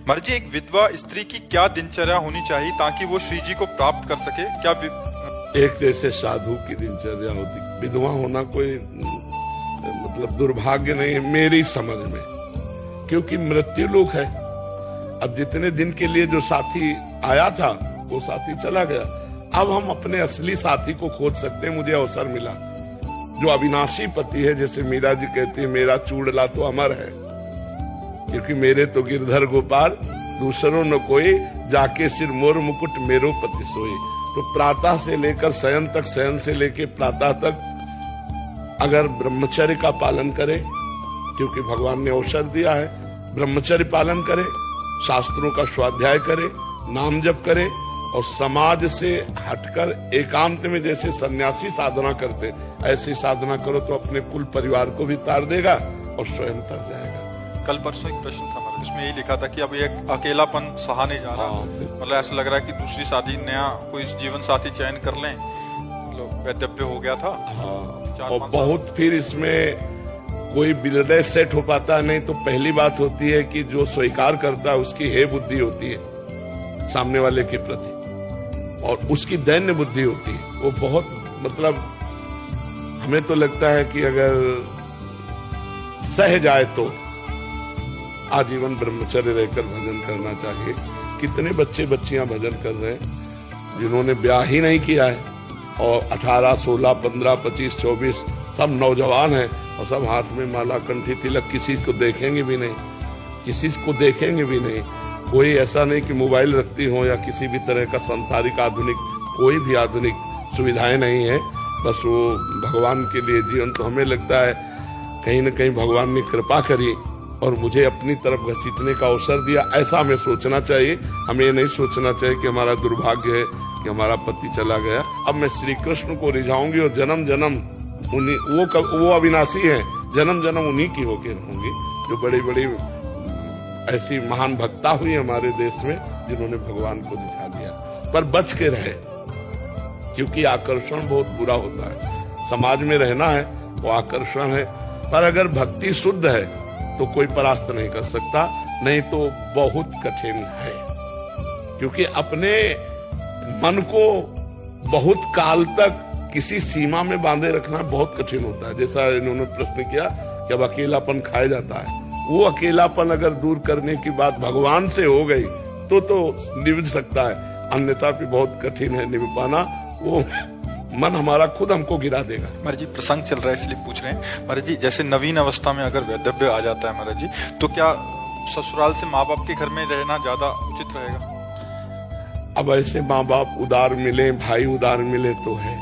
मर्जी, एक विधवा स्त्री की क्या दिनचर्या होनी चाहिए ताकि वो श्री जी को प्राप्त कर सके? क्या एक जैसे साधु की दिनचर्या होती, विधवा होना कोई मतलब दुर्भाग्य नहीं है मेरी समझ में, क्योंकि मृत्यु लोक है। अब जितने दिन के लिए जो साथी आया था वो साथी चला गया, अब हम अपने असली साथी को खोज सकते हैं। मुझे अवसर मिला, जो अविनाशी पति है, जैसे मीरा जी कहती है मेरा चूड़ला तो अमर है, क्योंकि मेरे तो गिरधर गोपाल दूसरों न कोई, जाके सिर मोर मुकुट मेरो पति सोई। तो प्रातः से लेकर शयन तक, शयन से लेकर प्रातः तक अगर ब्रह्मचर्य का पालन करें, क्योंकि भगवान ने अवसर दिया है, ब्रह्मचर्य पालन करें, शास्त्रों का स्वाध्याय करें, नाम जप करें और समाज से हटकर एकांत में जैसे सन्यासी साधना करते ऐसी साधना करो तो अपने कुल परिवार को भी तार देगा और स्वयं तर जाएगा। कल परसों एक प्रश्न था हमारे, उसमें यही लिखा था कि अब एक अकेलापन सहा नहीं जा रहा, मतलब ऐसा लग रहा है कि दूसरी शादी नया कोई जीवन साथी चयन कर लें, मतलब वैधव्य हो गया था। और बहुत फिर इसमें कोई बिल्डर सेट हो पाता नहीं। तो पहली बात होती है कि जो स्वीकार करता है उसकी है बुद्धि होती है सामने वाले के प्रति, और उसकी दैन्य बुद्धि होती है। वो बहुत मतलब हमें तो लगता है कि अगर सह जाए तो आजीवन ब्रह्मचर्य रहकर भजन करना चाहिए। कितने बच्चे बच्चियां भजन कर रहे हैं जिन्होंने ब्याह ही नहीं किया है, और 18, 16, 15, 25, 24 सब नौजवान हैं और सब हाथ में माला, कंठी, तिलक, किसी को देखेंगे भी नहीं, किसी को देखेंगे भी नहीं। कोई ऐसा नहीं कि मोबाइल रखती हो या किसी भी तरह का सांसारिक आधुनिक कोई भी आधुनिक सुविधाएं नहीं है, बस वो भगवान के लिए जीवन। तो हमें लगता है कहीं न कहीं भगवान ने कृपा करी और मुझे अपनी तरफ घसीटने का अवसर दिया, ऐसा हमें सोचना चाहिए। हमें ये नहीं सोचना चाहिए कि हमारा दुर्भाग्य है कि हमारा पति चला गया। अब मैं श्री कृष्ण को रिझाऊंगी और जन्म जन्म उन्हीं, वो अविनाशी है, जन्म जन्म उन्हीं की होके रहूंगी, जो बड़ी बड़ी ऐसी महान भक्ता हुई हमारे देश में जिन्होंने भगवान को दिखा दिया। पर बच के रहे, क्योंकि आकर्षण बहुत बुरा होता है। समाज में रहना है वो आकर्षण है, पर अगर भक्ति शुद्ध है तो कोई परास्त नहीं कर सकता, नहीं तो बहुत कठिन है। क्योंकि अपने मन को बहुत काल तक किसी सीमा में बांधे रखना बहुत कठिन होता है। जैसा इन्होंने प्रश्न किया कि अब अकेलापन खाया जाता है, वो अकेलापन अगर दूर करने की बात भगवान से हो गई तो निभ सकता है, अन्यथा भी बहुत कठिन है निभ पाना। वो मन हमारा खुद हमको गिरा देगा। महाराज जी प्रसंग चल रहा है इसलिए पूछ रहे हैं। महाराज जी जैसे नवीन अवस्था में अगर वैधव्य आ जाता है महाराज जी, तो क्या ससुराल से माँ बाप के घर में रहना ज्यादा उचित रहेगा? अब ऐसे माँ बाप उदार मिले, भाई उदार मिले तो है,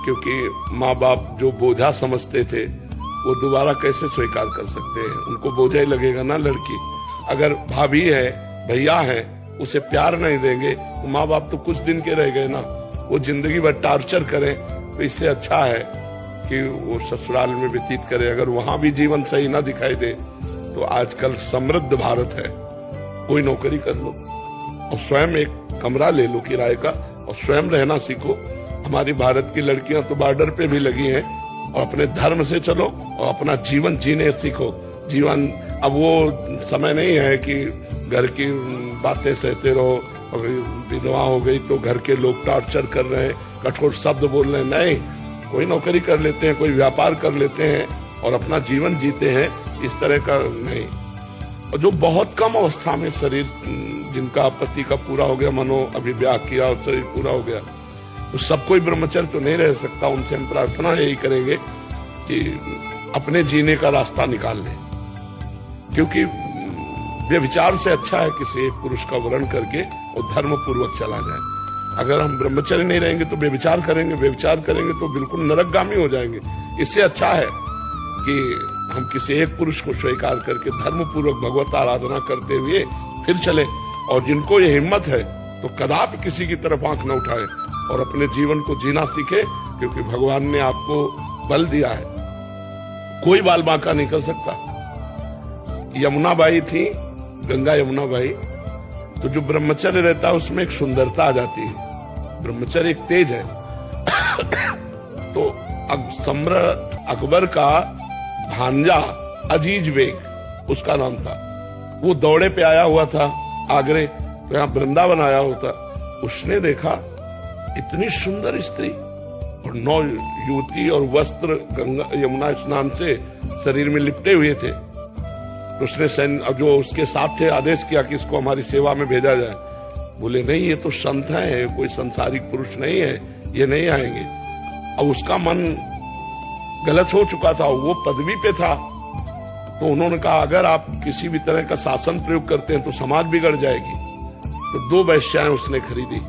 क्योंकि माँ बाप जो बोझा समझते थे वो दोबारा कैसे स्वीकार कर सकते हैं? उनको बोझा ही लगेगा ना। लड़की अगर भाभी है, भैया है, उसे प्यार नहीं देंगे तो माँ बाप तो कुछ दिन के रह गए ना, वो जिंदगी भर टार्चर करें। तो इससे अच्छा है कि वो ससुराल में व्यतीत करे। अगर वहां भी जीवन सही ना दिखाई दे तो आजकल समृद्ध भारत है, कोई नौकरी कर लो और स्वयं एक कमरा ले लो किराए का और स्वयं रहना सीखो। हमारी भारत की लड़कियां तो बॉर्डर पे भी लगी हैं, और अपने धर्म से चलो और अपना जीवन जीने सीखो। जीवन अब वो समय नहीं है कि घर की बातें सहते रहो, विधवा हो गई तो घर के लोग टॉर्चर कर रहे हैं, कठोर शब्द बोल रहे हैं। नहीं, कोई नौकरी कर लेते हैं, कोई व्यापार कर लेते हैं और अपना जीवन जीते हैं, इस तरह का नहीं। और जो बहुत कम अवस्था में शरीर जिनका पति का पूरा हो गया, मनो अभी ब्याह किया और शरीर पूरा हो गया, तो सब कोई ब्रह्मचर्य तो नहीं रह सकता। उनसे हम प्रार्थना यही करेंगे कि अपने जीने का रास्ता निकाल लें, क्योंकि व्यभिचार से अच्छा है किसी एक पुरुष का वर्ण करके और धर्म पूर्वक चला जाए। अगर हम ब्रह्मचर्य नहीं रहेंगे तो व्यभिचार करेंगे, व्यभिचार करेंगे तो बिल्कुल नरकगामी हो जाएंगे। इससे अच्छा है कि हम किसी एक पुरुष को स्वीकार करके धर्म पूर्वक भगवत आराधना करते हुए फिर चले। और जिनको ये हिम्मत है तो कदापि किसी की तरफ आंख न उठाए और अपने जीवन को जीना सीखे, क्योंकि भगवान ने आपको बल दिया है, कोई बाल बांका नहीं कर सकता। यमुना बाई थी, गंगा यमुना बाई, तो जो ब्रह्मचर्य रहता है उसमें एक सुंदरता आ जाती है। ब्रह्मचर्य एक तेज है। तो अब सम्राट अकबर का भांजा अजीज बेग उसका नाम था, वो दौड़े पे आया हुआ था आगरे, तो यहाँ वृंदावन आया होता, उसने देखा इतनी सुंदर स्त्री और 9 युवती और वस्त्र गंगा यमुना स्नान से शरीर में लिपटे हुए थे। तो उसने जो उसके साथ थे आदेश किया कि इसको हमारी सेवा में भेजा जाए। बोले नहीं, ये तो संत है, कोई संसारिक पुरुष नहीं है, ये नहीं आएंगे। अब उसका मन गलत हो चुका था, वो पदवी पे था, तो उन्होंने कहा अगर आप किसी भी तरह का शासन प्रयोग करते हैं तो समाज बिगड़ जाएगी। तो 2 वेश्याएं उसने खरीदी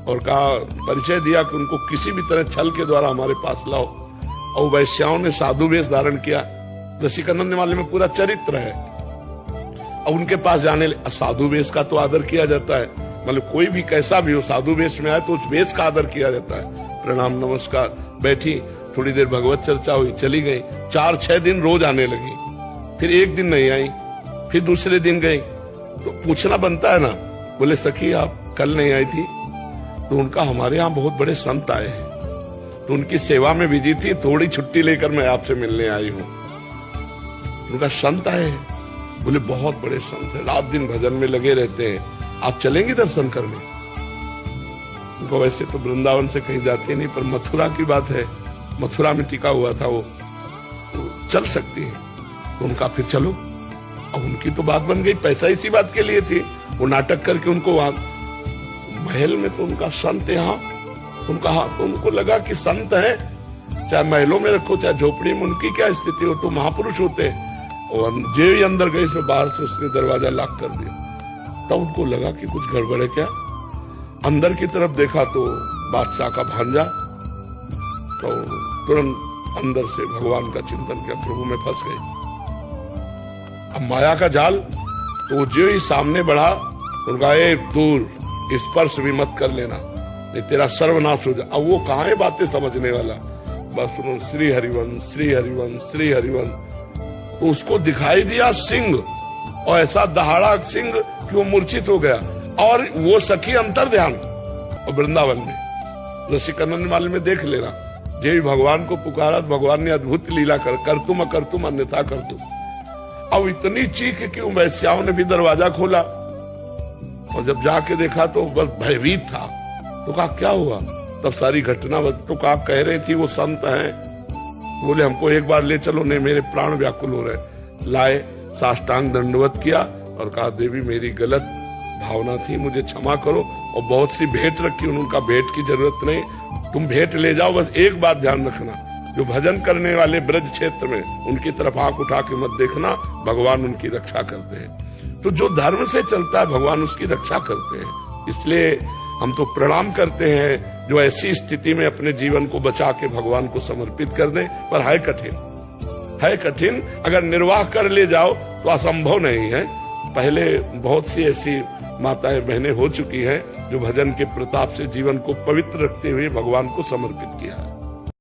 और कहा, परिचय दिया कि उनको किसी भी तरह छल के द्वारा हमारे पास लाओ। और वैश्याओं ने साधु वेश धारण किया। रसिकानंद वाले में पूरा चरित्र है। और उनके पास जाने, साधु वेश का तो आदर किया जाता है, मतलब कोई भी कैसा भी हो साधु वेश में आए तो उस वेश का आदर किया जाता है। प्रणाम नमस्कार, बैठी, थोड़ी देर भगवत चर्चा हुई, चली गई। 4-6 दिन रोज आने लगी, फिर एक दिन नहीं आई, फिर दूसरे दिन गई। तो पूछना बनता है ना, बोले सखी आप कल नहीं आई थी? तो उनका हमारे यहाँ बहुत बड़े संत आए हैं, तो उनकी सेवा में बिजी थी, थोड़ी छुट्टी लेकर मैं आपसे मिलने आई हूँ। उनका संत आए हैं, बोले बहुत बड़े संत है, रात दिन भजन में लगे रहते हैं, आप चलेंगे दर्शन करने? उनको वैसे तो वृंदावन से कहीं जाते नहीं, पर मथुरा की बात है, मथुरा में टिका हुआ था वो, तो चल सकती है। तो उनका फिर चलो। अब उनकी तो बात बन गई, पैसा इसी बात के लिए थी, वो नाटक करके उनको वहां महल में, तो उनका संत यहाँ, उनका हाँ, तो उनको लगा कि संत है, चाहे महलों में रखो चाहे झोपड़ी में, उनकी क्या स्थिति हो, तो महापुरुष होते हैं। और जो ही अंदर गए सो बाहर से उसने दरवाजा लॉक कर दिया। तब उनको लगा कि कुछ गड़बड़ है क्या। अंदर की तरफ देखा तो बादशाह का भांजा, तो तुरंत अंदर से भगवान का चिंतन किया, प्रभु में फंस गए। अब माया का जाल, तो जो ही सामने बढ़ा तो उनका एक दूर, स्पर्श भी मत कर लेना, नहीं तेरा सर्वनाश हो जाए। अब वो कहाँ है बातें समझने वाला, बस उन्होंने श्री हरिवंश श्री हरिवंश श्री हरिवंश। तो उसको दिखाई दिया सिंह, और ऐसा दहाड़ा सिंह कि वो मूर्छित हो गया। और वो सखी अंतर ध्यान, और वृंदावन में रसिकानंद वाले में देख लेना, जे भगवान को पुकारा, भगवान ने अद्भुत लीला कर तुम अकर तुम अन्यथा कर तुम। अब इतनी चीख कि वैश्याओं ने भी दरवाजा खोला, और जब जाके देखा तो बस भयभीत था। तो कहा क्या हुआ, तब सारी घटना तो कहा कह रही थी वो संत हैं, बोले हमको एक बार ले चलो, नहीं मेरे प्राण व्याकुल हो रहे। लाए, साष्टांग दंडवत किया और कहा देवी मेरी गलत भावना थी, मुझे क्षमा करो। और बहुत सी भेंट रखी, उनका भेंट की जरूरत नहीं, तुम भेंट ले जाओ, बस एक बात ध्यान रखना, जो भजन करने वाले ब्रज क्षेत्र में उनकी तरफ आंख उठा के मत देखना, भगवान उनकी रक्षा करते हैं। तो जो धर्म से चलता है भगवान उसकी रक्षा करते हैं। इसलिए हम तो प्रणाम करते हैं जो ऐसी स्थिति में अपने जीवन को बचा के भगवान को समर्पित कर दें, पर है कठिन। अगर निर्वाह कर ले जाओ तो असंभव नहीं है। पहले बहुत सी ऐसी माताएं बहनें हो चुकी हैं जो भजन के प्रताप से जीवन को पवित्र रखते हुए भगवान को समर्पित किया है।